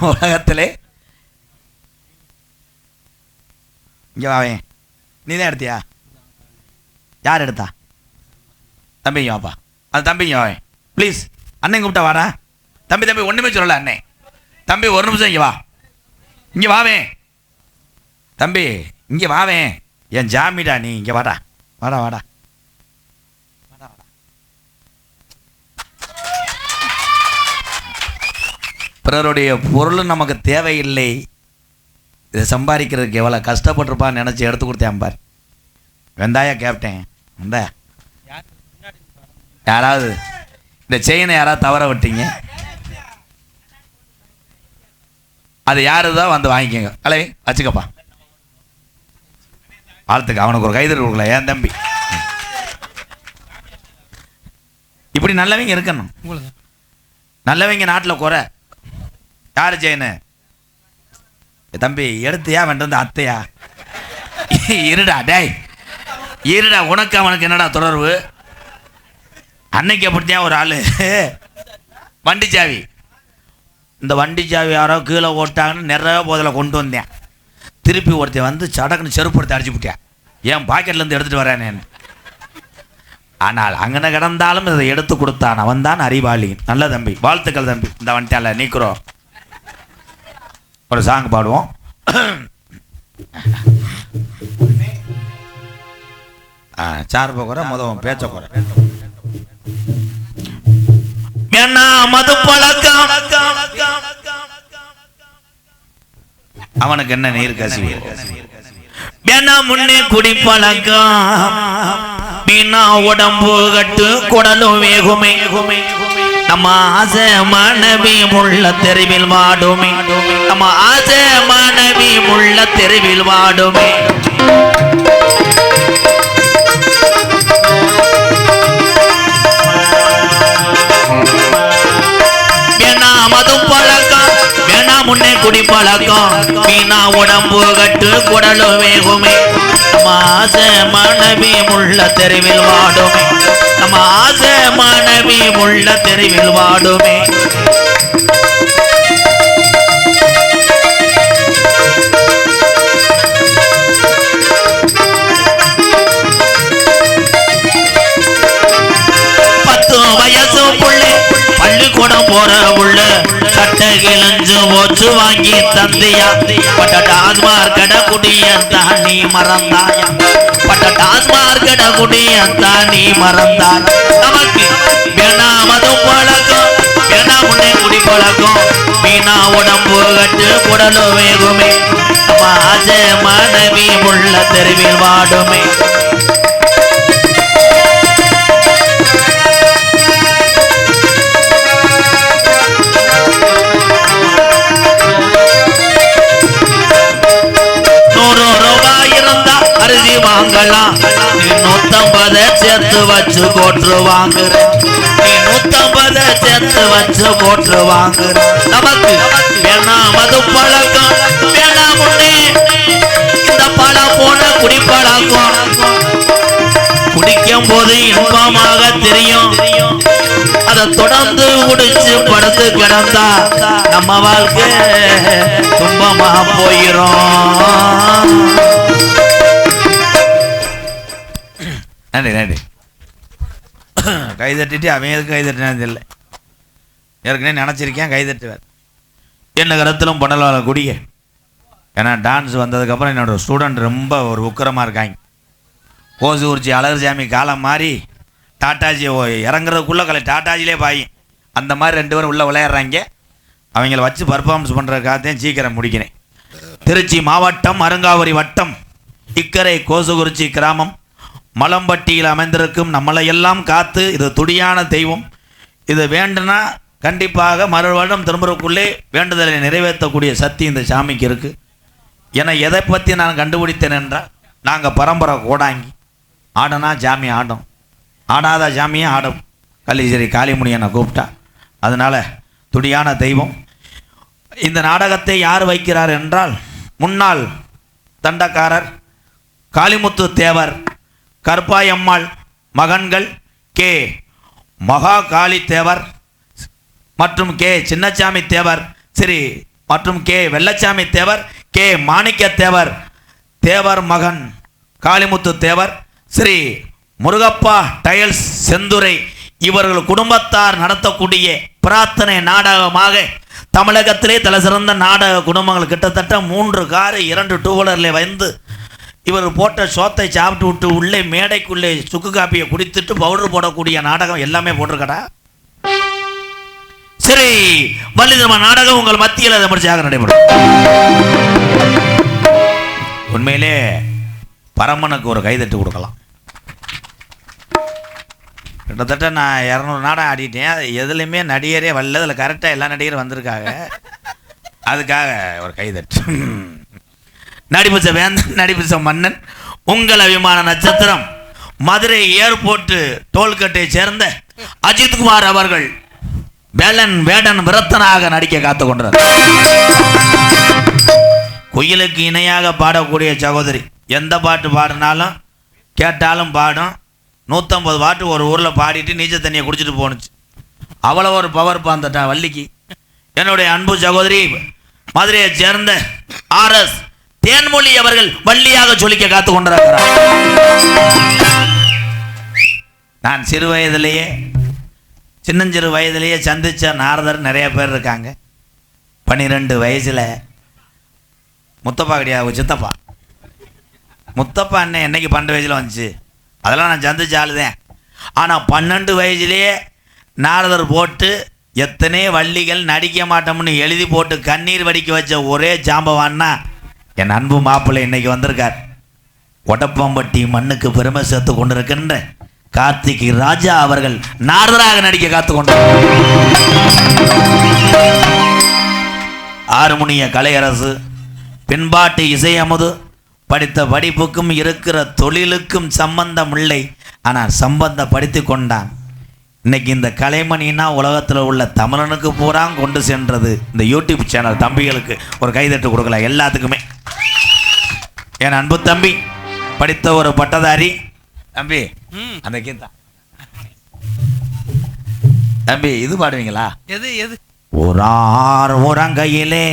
உலகத்திலே இங்கே வாவே. நீ தான் எடுத்தியா? யார் எடுத்தா? தம்பிங்க வாப்பா. அது தம்பிங்க வாவே ப்ளீஸ். அண்ணன் கூப்பிட்டா வாடா. தம்பி ஒன்றுமே சொல்லல அண்ணே. தம்பி ஒரு நிமிஷம் இங்கே வா. இங்கே வாவே தம்பி, இங்கே வாவே. என் ஜாமிடா நீ. இங்கே வாடா வாடா வாடா. பிறருடைய பொருளும் நமக்கு தேவையில்லை. இதை சம்பாதிக்கிறதுக்கு எவ்வளோ கஷ்டப்பட்டிருப்பான்னு நினச்சி எடுத்து கொடுத்தேன் பார். வெந்தாயா கேப்டன் வெந்தாயா? யாராவது இந்த செயினை யாராவது தவற விட்டீங்க, அது யாரு தான் வந்து வாங்கிக்கோங்க. அலை வச்சுக்கப்பா. வாழ்த்துக்கு. அவனுக்கு ஒரு கைதறி கொடுக்கல ஏன் தம்பி. இப்படி நல்லவங்க இருக்கணும். நல்லவங்க நாட்டில் குறை. யாரு செயினு? தம்பி எடுத்தியா வேண்டு அத்தையா? இருடா டேய் இருடா. உனக்கு அவனுக்கு என்னடா தொடர்பு? அன்னைக்கு அப்படித்தான் ஒரு ஆள் வண்டி சாவி, இந்த வண்டி சாவி யாரோ கீழே ஓட்டாங்கன்னு நிறைய போதில் கொண்டு வந்தேன். திருப்பி ஒருத்தன் வந்து சடக்குன்னு செருப்படுத்தி அடிச்சு விட்டேன். என் பாக்கெட்லேருந்து எடுத்துகிட்டு வரேன். ஆனால் அங்கன கிடந்தாலும் இதை எடுத்து கொடுத்தான். அவன் தான் அறிவாளி. நல்ல தம்பி. வாழ்த்துக்கள் தம்பி. இந்த வந்துட்டால நீக்கிறோம். ஒரு சாங் பாடுவோம். சார்ப குறை முதல் பேச்ச குறை. மது பழக்கம் அவனுக்கு என்ன நீர் கசிவு. முன்னே குடி பழக்கம் மீனா உடம்பு கட்டு குடலும் வேகுமே. நம்ம ஆசை மனைவி முள்ள தெருவில் வாடுமே. நம்ம ஆசை மனைவி முள்ள தெருவில் வாடுமே. மது பழக்கம் வேணா முன்னே குடி பழக்கம் மீனா உடம்பு கட்டு குடலும் வேகுமே. நம்ம ஆசை மனைவி முள்ள தெருவில் வாடுமே. நம்ம ஆசை மனைவி முள்ள தெருவில் வாடுமே. வயசு புள்ளே பள்ளிக்கூடம் போற உள்ள சட்டை கிழஞ்சு போச்சு வாங்கி தந்தியா. பட்ட டாஸ்மார் கடை குடியத்தான் நீ மறந்தாயா. பட்ட டாஸ்மார் கடை குடியத்தான் நீ மறந்தாய். நமக்கு வேணா மது பழக்கம் வேணா முன்னே குடி பழக்கம் மீனா உடம்பு கட்டு குடலு வேகுமே. நம்ம ஆசை மனைவி உள்ள தெருவில் வாடுமே. அரிசி வாங்கலாம். நீ 150 சேர்த்து வச்சு கோட்டு வாங்குற. நீ 150 சேர்த்து வச்சு கோட்டு வாங்குற. நமக்கு வேணா மது பழக்கம் வேணா முன்னே இந்த பழம் போன குடி பழக்கம். குடிக்கும் போது இன்பமாக தெரியும். அதை தொடர்ந்து குடிச்சு படுத்து கிடந்தா நம்ம வாழ்க்கை துன்பமா போயிரும். நன்றி நன்றி. கைதட்டிட்டு அவன் எதுக்கு கைதட்டினான்னு தெரியல. ஏற்கனவே நினச்சிருக்கேன் கைதட்டுவேன். என்ன கருத்திலும் பண்ணலாம் குடிக்க. ஏன்னா டான்ஸ் வந்ததுக்கப்புறம் என்னோடய ஸ்டூடெண்ட் ரொம்ப ஒரு உக்கரமாக இருக்காங்க. ஓசு உரிச்சி அழகு சாமி காலம் மாதிரி டாட்டாஜி இறங்குறதுக்குள்ளே டாட்டாஜிலே பாயும். அந்த மாதிரி 2 பேரும் உள்ளே விளையாடுறாங்க. அவங்கள வச்சு பர்ஃபார்மன்ஸ் பண்ணுறதுக்காகத்தான் சீக்கிரம் முடிக்கிறேன். திருச்சி மாவட்டம் அருங்காவூரி வட்டம் இக்கரை கோசுகுறிச்சி கிராமம் மலம்பட்டியில் அமைந்திருக்கும் நம்மளை எல்லாம் காத்து இது துடியான தெய்வம். இது வேண்டுனா கண்டிப்பாக மறு வருடம் திரும்புறக்குள்ளே வேண்டுதலை நிறைவேற்றக்கூடிய சக்தி இந்த சாமிக்கு இருக்குது. ஏன்னா எதை பற்றி நான் கண்டுபிடித்தேன் என்றால், நாங்கள் பரம்பரை கோடாங்கி ஆடனா ஜாமி ஆடும், ஆடாத ஜாமியும் ஆடும். கல்லிசேரி காளிமுனியனை கூப்பிட்டா. அதனால் துடியான தெய்வம். இந்த நாடகத்தை யார் வைக்கிறார் என்றால், முன்னாள் தண்டக்காரர் காளிமுத்து தேவர் கற்பாயம்மாள் மகன்கள் கே மகா காளி தேவர் மற்றும் கே சின்னசாமி தேவர், ஸ்ரீ மற்றும் கே வெள்ளச்சாமி தேவர், கே மாணிக்க தேவர், தேவர் மகன் காளிமுத்து தேவர், ஸ்ரீ முருகப்பா டைல்ஸ் செந்துரை இவர்கள் குடும்பத்தார் நடத்தக்கூடிய பிரார்த்தனை நாடகமாக தமிழகத்திலே தலை சிறந்த நாடக குடும்பங்கள் கிட்டத்தட்ட 3 காரு 2 டூவீலரில் வந்து இவர் போட்ட சோத்தை சாப்பிட்டு விட்டு உள்ளே மேடைக்குள்ளே சுக்கு காப்பியை குடித்துட்டு பவுடர் போடக்கூடிய நாடகம் எல்லாமே போட்டிருக்கடா. சரி, வள்ளிதர்ம நாடகம் உங்கள் மத்தியில் விமர்சையாக நடைபெறும். உண்மையிலே பரமனுக்கு ஒரு கைதட்டு கொடுக்கலாம். கிட்டத்தட்ட நான் 200 நாடகம் ஆடிட்டேன். அது எதுலையுமே நடிகரே வரல. அதில் கரெக்டாக எல்லா நடிகரும் வந்திருக்காங்க. அதுக்காக ஒரு கைதட்டு. நடிப்பிச்ச வேந்தன், நடிப்பிச்ச மன்னன், உங்கள் அபிமான நட்சத்திரம், மதுரை ஏர்போர்ட்டு டோல்கட்டை சேர்ந்த அஜித்குமார் அவர்கள் வேடன் விரத்தனாக நடிக்க காத்து கொண்டார். குயிலுக்கு இணையாக பாடக்கூடிய சகோதரி. எந்த பாட்டு பாடினாலும் கேட்டாலும் பாடும். 150 பாட்டு ஒரு ஊரில் பாடிட்டு நீச்சல் தண்ணியை குடிச்சிட்டு போணுச்சு. அவ்வளோ ஒரு பவர் பாந்தட்டா வள்ளிக்கு. என்னுடைய அன்பு சகோதரி மதுரையை சேர்ந்த RS தேன்மொழி அவர்கள் வள்ளியாக சொல்லிக்க காத்து கொண்டிருக்கிறார். நான் சின்னஞ்சிறு வயதிலேயே சந்திச்ச நாரதர் நிறைய பேர் இருக்காங்க. 12 வயசுல முத்தப்பா கிடையாது, சித்தப்பா. முத்தப்பா அண்ணன் என்னைக்கு 12 வயசுல வந்துச்சு, அதெல்லாம் நான் சந்திச்ச ஆளுதேன். ஆனால் 12 வயசுலேயே நாரதர் போட்டு எத்தனை வள்ளிகள் நடிக்க மாட்டோம்னு எழுதி போட்டு கண்ணீர் வடிக்க வச்ச ஒரே ஜாம்பவான்னா என் அன்பு மாப்பிள்ளை இன்னைக்கு வந்திருக்கார். ஒடப்பம்பட்டி மண்ணுக்கு பெருமை சேர்த்து கொண்டிருக்கின்ற கார்த்திக் ராஜா அவர்கள் நாரதராக நடிக்க காத்து கொண்டார். ஆறுமுனிய கலையரசு, பின்பாட்டு இசையமுது, படித்த படிப்புக்கும் இருக்கிற தொழிலுக்கும் சம்பந்தம் இல்லை. ஆனால் சம்பந்தப்படுத்தி கொண்டான். இன்னைக்கு இந்த கலைமணினா உலகத்தில் உள்ள தமிழனுக்கு பூரா கொண்டு சென்றது இந்த யூடியூப் சேனல் தம்பிகளுக்கு ஒரு கைதட்டு கொடுக்கலாம். எல்லாத்துக்குமே என் அன்பு தம்பி, படித்த ஒரு பட்டதாரி தம்பி. அந்த கீதா தம்பி இது பாடுவீங்களா? எது எது ஓரார் ஓரங்கையிலே,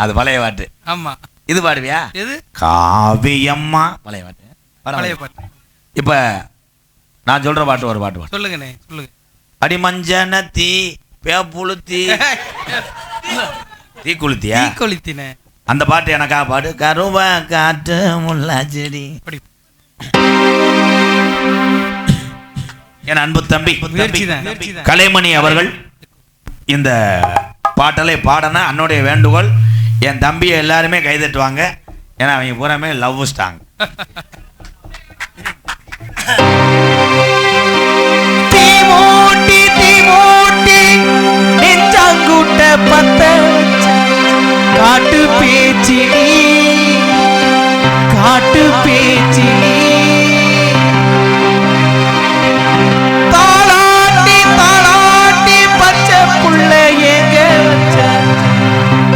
அது பழைய பாட்டு. ஆமா, இது பாடுவியா? எது? காவியம்மா பழைய பாட்டு. பழைய பாட்டு. இப்ப நான் சொல்ற பாட்டு ஒரு பாட்டு சொல்லுங்கண்ணே, சொல்லுங்க. அடிமஞ்சன தீ பேப்புளுத்தி தீ குளுத்தியா? குளுத்தினே. அந்த பாட்டு எனக்கா பாடு. கருவ காட்டு முல்லா செடி. என் அன்பு தம்பி கலைமணி அவர்கள் இந்த பாட்டலை பாடனா அன்னுடைய வேண்டுகோள். என் தம்பியை எல்லாருமே கைதட்டுவாங்க. ஏன்னா அவங்க பூராமே லவ் ஸ்டாங். காட்டு பேச்சி காட்டு பேச்சி தாளாட்டி தாளாட்டி பச்சை புள்ள ஏங்க வச்ச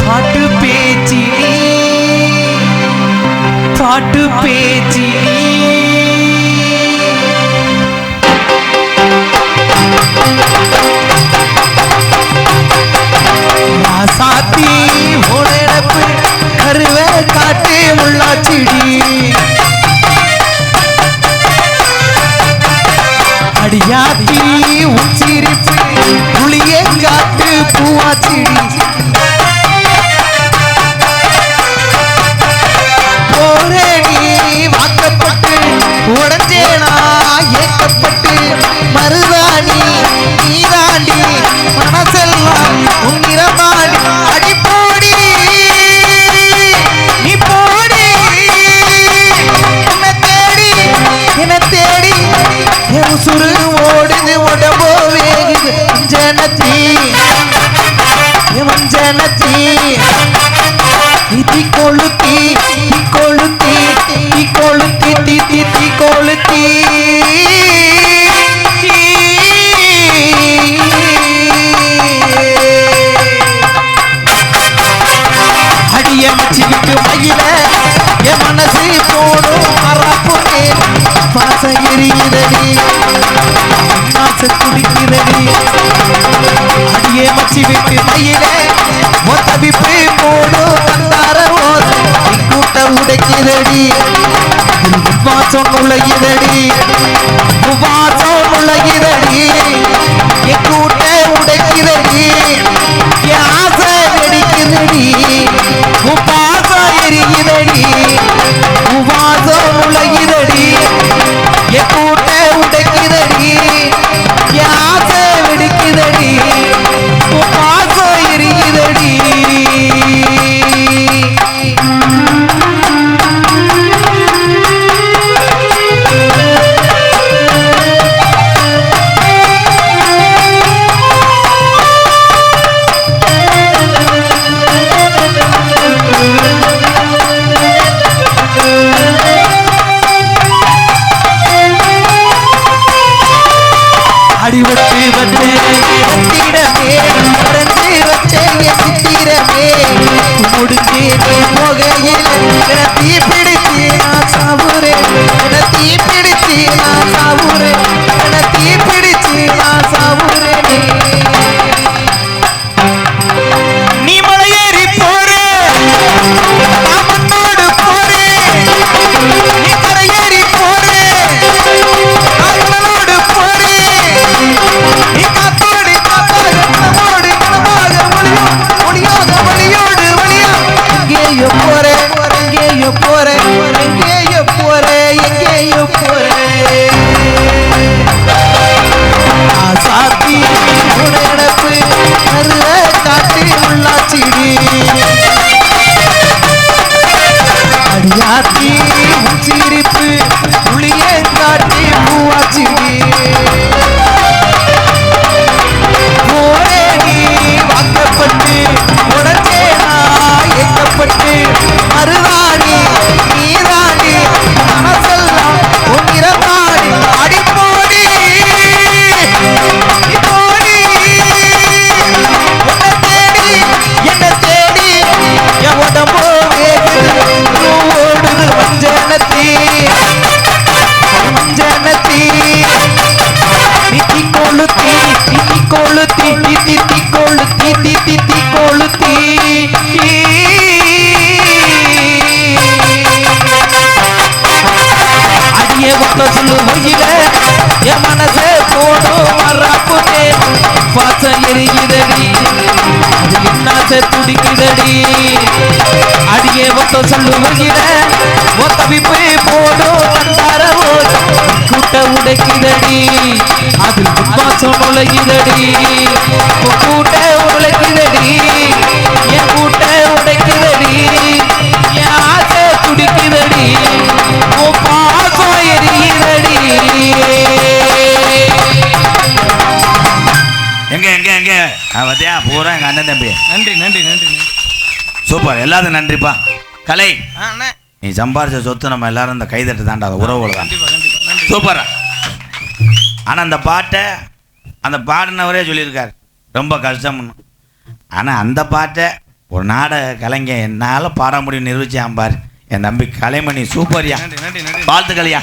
பாட்டு பேச்சி பாட்டு பேச்சி சாத்தி ஓடப்பு கருவ காட்டு முள்ளாச்சிடி அடியாத்தி உச்சிரிப்பு புளிய காட்டு பூவாச்சிடி போரேடி வாக்கப்பட்டு உடஞ்சேனா ஏக்கப்பட்டு மருதாணி நீதாண்டி மனசெல்லாம் உன்னிரமாடி அடிப்போடி நீ போடி என்ன தேடி என் உசுறு ஓடுது உடம்போ வேகுது ஜனத்தி ஜனத்தி தீ கொளுத்தி தீ கொளுத்தி தீ கொளுத்தி தீ தீ தீ கொளுத்தி அடியமைச்சுக்கிட்டு மயில என் மனசு போடும் மரப்புனே பாச எரியுதடி மாச குடிக்கிறடி அடியமைச்சு விட்டு மயில மொத்தவிப்பு நுழையுதடி வாசம் நுழையுதடி வாசம் நுழையுதடி என் கூட்ட உடைக்குதடி என் ஆசை வெடிக்குதடி உன் பாசம் எரியுதடி வாசம் நுழையுதடி என் கூட்ட உடைக்குதடி என் ஆசை வெடிக்குதடி உன் பாசம் எரியுதடி அடிவட்டு வட்டு வட்டிடமே மறந்து வச்சே சித்திரமே முடிஞ்சே நீ போகையில் தீ பிடிச்சு நான் சாவுறேன் தீ பிடிச்சு நான் சாவுறேன் தீ பிடிச்சு நான் சாவுறேன் நீ மலையேறி போறே நான் மண்ணோடு போறே நீ கரையேறி போறே நான் மண்ணோடு போறே நீ காத்தோடு காத்தாக கனவோடு கனவாக ஒளியோடு வழியா எங்கேயோ போறே எங்கேயோ போறே எங்கேயோ போறே எங்கேயோ போறே சாத்தி உடனப்பு அருவ காட்டி உள்ளாச்சிடி அடியாத்தி சிரிப்பு புளிய காட்டி பூவாச்சிடி போரே நீ வாக்கப்பட்டு உடச்சேனா ஏக்கப்பட்டு மறுதாடி நீதாடி மனசெல்லாம் உன்னிறந்தாடி அடிப்போடி போடி என்ன தேடி என் உடம்போ வேகுது ஓடுது மஞ்சனத்தி தித்தி கொளுத்தி தித்தி கொளுத்தி தித்தி கொளுத்தி தித்தி கொளுத்தி அடியே ஒத்த சொல்லு வயில என் மனசே போடும் மறப்புதே பாசம் எரியுதடி அது என்னாசை துடிக்குதடி அடியே ஒத்த சொல்லு வயில ஒத்த விப்பை போடும் கண்டாரவோ கூட்ட உடைக்குதடி அதில் பாசம் நுழையுதடி கூட்ட உடைக்குதடி என் கூட்ட உடைக்குதடி என் ஆசை துடிக்குதடி உன் பாசம் எரியுதடி எங்க எங்க எங்க பத்தியா பூரா எங்க அண்ணன் தம்பி. நன்றி நன்றி நன்றி சூப்பர், எல்லாரும் நன்றிப்பா. கலை, நீ சம்பாரிச்ச சொத்து நம்ம எல்லாரும் இந்த கைதட்டு தாண்டா உறவுகள் தான். சூப்பர். ஆனால் அந்த பாட்டை அந்த பாடினவரே சொல்லியிருக்கார் ரொம்ப கஷ்டம்னு. ஆனால் அந்த பாட்டை ஒரு நாடக கலைஞன் என்னால் பாட முடியும் நிரூபிச்சான் பார் என் தம்பி கலைமணி. சூப்பர்யா, வாழ்த்துக்களையா.